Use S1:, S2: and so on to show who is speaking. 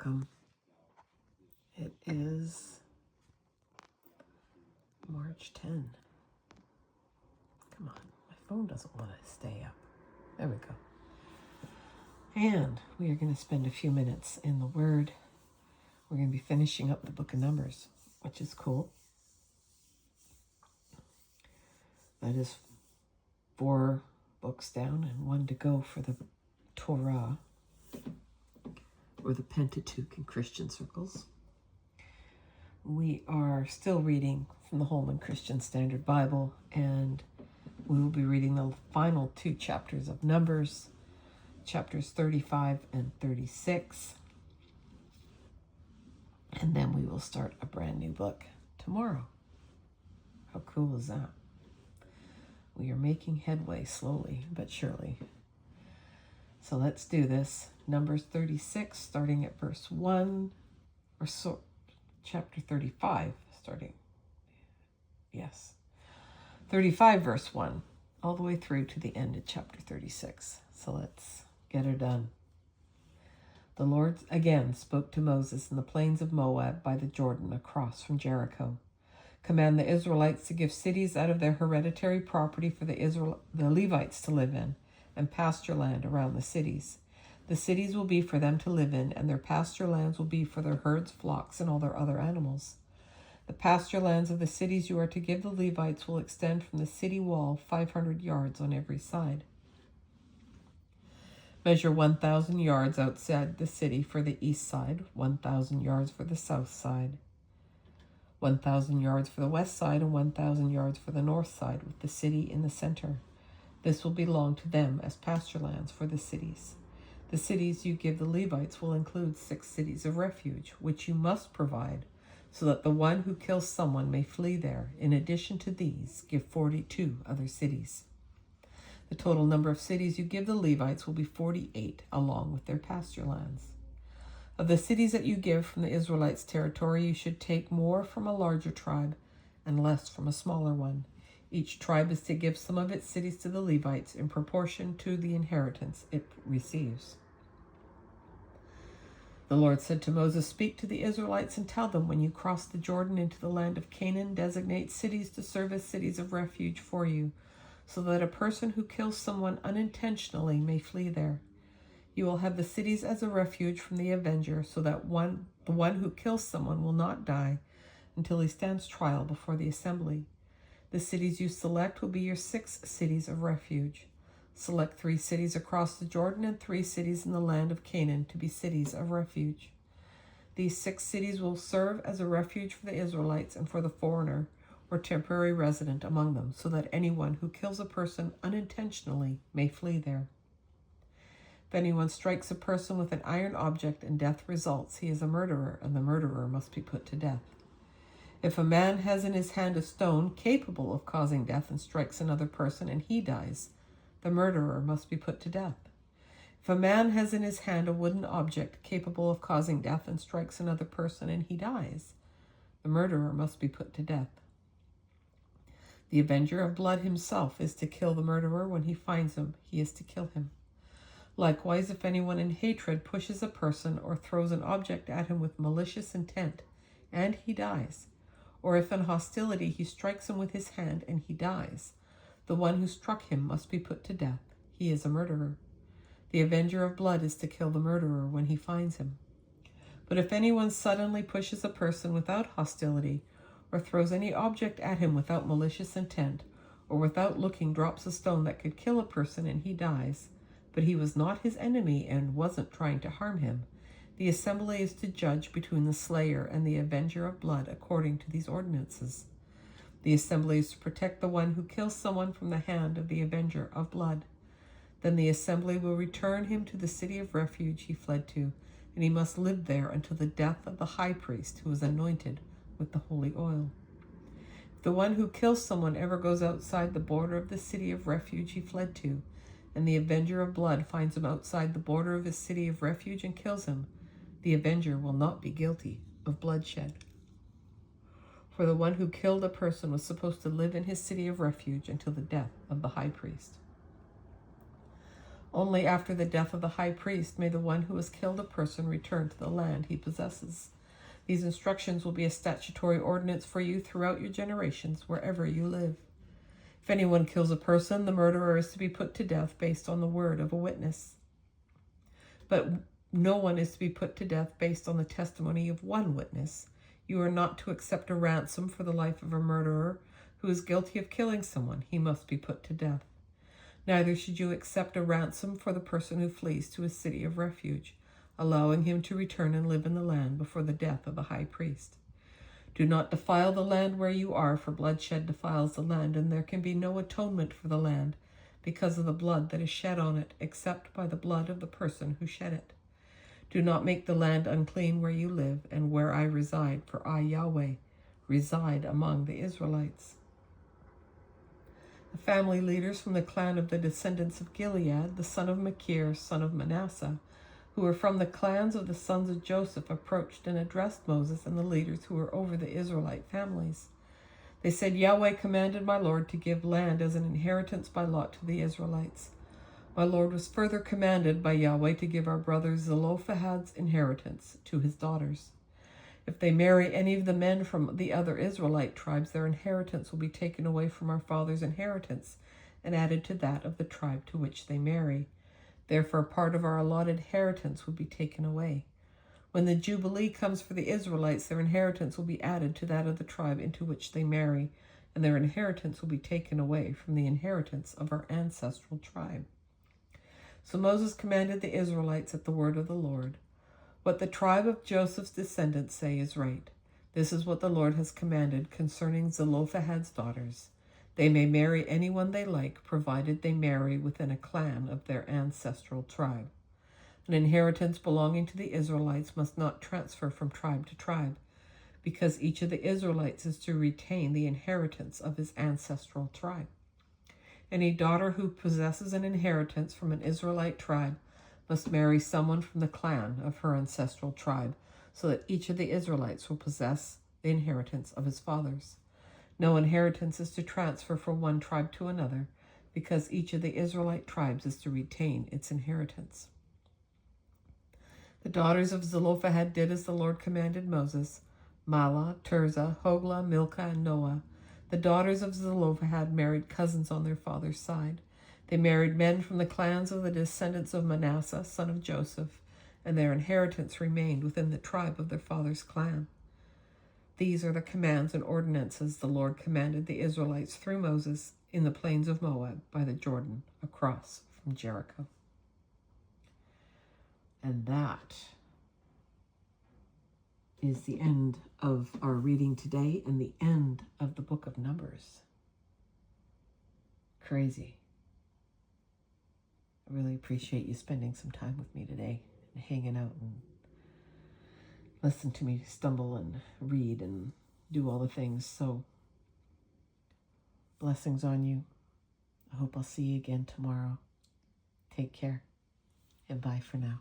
S1: welcome. It is March 10. Come on, my phone doesn't want to stay up. There we go. And we are going to spend a few minutes in the Word. We're going to be finishing up the book of Numbers, which is cool. That is 4 books down and 1 to go for the Torah, or the Pentateuch in Christian circles. We are still reading from the Holman Christian Standard Bible, and we will be reading the final 2 chapters of Numbers, chapters 35 and 36. And then we will start a brand new book tomorrow. How cool is that? We are making headway slowly but surely. So let's do this. Numbers 36, starting at verse 1, or so, chapter 35, starting, yes, 35, verse 1, all the way through to the end of chapter 36. So let's get her done. The Lord again spoke to Moses in the plains of Moab by the Jordan across from Jericho. Command the Israelites to give cities out of their hereditary property for the Levites to live in, and pasture land around the cities. The cities will be for them to live in, and their pasture lands will be for their herds, flocks, and all their other animals. The pasture lands of the cities you are to give the Levites will extend from the city wall 500 yards on every side. Measure 1,000 yards outside the city for the east side, 1,000 yards for the south side, 1,000 yards for the west side, and 1,000 yards for the north side, with the city in the center. This will belong to them as pasture lands for the cities. The cities you give the Levites will include 6 cities of refuge, which you must provide, so that the one who kills someone may flee there. In addition to these, give 42 other cities. The total number of cities you give the Levites will be 48, along with their pasture lands. Of the cities that you give from the Israelites' territory, you should take more from a larger tribe and less from a smaller one. Each tribe is to give some of its cities to the Levites in proportion to the inheritance it receives. The Lord said to Moses, "Speak to the Israelites and tell them, when you cross the Jordan into the land of Canaan, designate cities to serve as cities of refuge for you, so that a person who kills someone unintentionally may flee there. You will have the cities as a refuge from the avenger, so that the one who kills someone will not die until he stands trial before the assembly. The cities you select will be your 6 cities of refuge. Select 3 cities across the Jordan and 3 cities in the land of Canaan to be cities of refuge. These 6 cities will serve as a refuge for the Israelites and for the foreigner or temporary resident among them, so that anyone who kills a person unintentionally may flee there. If anyone strikes a person with an iron object and death results, he is a murderer, and the murderer must be put to death. If a man has in his hand a stone capable of causing death and strikes another person and he dies, the murderer must be put to death. If a man has in his hand a wooden object capable of causing death and strikes another person and he dies, the murderer must be put to death. The avenger of blood himself is to kill the murderer. When he finds him, he is to kill him. Likewise, if anyone in hatred pushes a person or throws an object at him with malicious intent, and he dies, or if in hostility he strikes him with his hand and he dies, the one who struck him must be put to death. He is a murderer. The avenger of blood is to kill the murderer when he finds him. But if anyone suddenly pushes a person without hostility, or throws any object at him without malicious intent, or without looking drops a stone that could kill a person and he dies, but he was not his enemy and wasn't trying to harm him, the assembly is to judge between the slayer and the avenger of blood according to these ordinances. The assembly is to protect the one who kills someone from the hand of the avenger of blood. Then the assembly will return him to the city of refuge he fled to, and he must live there until the death of the high priest who is anointed with the holy oil. If the one who kills someone ever goes outside the border of the city of refuge he fled to, and the avenger of blood finds him outside the border of his city of refuge and kills him, the avenger will not be guilty of bloodshed. For the one who killed a person was supposed to live in his city of refuge until the death of the high priest. Only after the death of the high priest may the one who has killed a person return to the land he possesses. These instructions will be a statutory ordinance for you throughout your generations, wherever you live. If anyone kills a person, the murderer is to be put to death based on the word of a witness. But no one is to be put to death based on the testimony of one witness. You are not to accept a ransom for the life of a murderer who is guilty of killing someone. He must be put to death. Neither should you accept a ransom for the person who flees to a city of refuge, allowing him to return and live in the land before the death of the high priest. Do not defile the land where you are, for bloodshed defiles the land, and there can be no atonement for the land because of the blood that is shed on it, except by the blood of the person who shed it. Do not make the land unclean where you live and where I reside, for I, Yahweh, reside among the Israelites. The family leaders from the clan of the descendants of Gilead, the son of Machir, son of Manasseh, who were from the clans of the sons of Joseph, approached and addressed Moses and the leaders who were over the Israelite families. They said, Yahweh commanded my Lord to give land as an inheritance by lot to the Israelites. My Lord was further commanded by Yahweh to give our brother Zelophehad's inheritance to his daughters. If they marry any of the men from the other Israelite tribes, their inheritance will be taken away from our father's inheritance and added to that of the tribe to which they marry. Therefore, part of our allotted inheritance will be taken away. When the Jubilee comes for the Israelites, their inheritance will be added to that of the tribe into which they marry, and their inheritance will be taken away from the inheritance of our ancestral tribe. So Moses commanded the Israelites at the word of the Lord. What the tribe of Joseph's descendants say is right. This is what the Lord has commanded concerning Zelophehad's daughters. They may marry anyone they like, provided they marry within a clan of their ancestral tribe. An inheritance belonging to the Israelites must not transfer from tribe to tribe, because each of the Israelites is to retain the inheritance of his ancestral tribe. Any daughter who possesses an inheritance from an Israelite tribe must marry someone from the clan of her ancestral tribe, so that each of the Israelites will possess the inheritance of his fathers. No inheritance is to transfer from one tribe to another, because each of the Israelite tribes is to retain its inheritance. The daughters of Zelophehad did as the Lord commanded Moses. Mahlah, Tirzah, Hoglah, Milcah, and Noah. The daughters of Zelophehad married cousins on their father's side. They married men from the clans of the descendants of Manasseh, son of Joseph, and their inheritance remained within the tribe of their father's clan. These are the commands and ordinances the Lord commanded the Israelites through Moses in the plains of Moab by the Jordan across from Jericho. And that is the end of our reading today and the end of the book of Numbers. Crazy. I really appreciate you spending some time with me today and hanging out and listen to me stumble and read and do all the things. So blessings on you. I hope I'll see you again tomorrow. Take care and bye for now.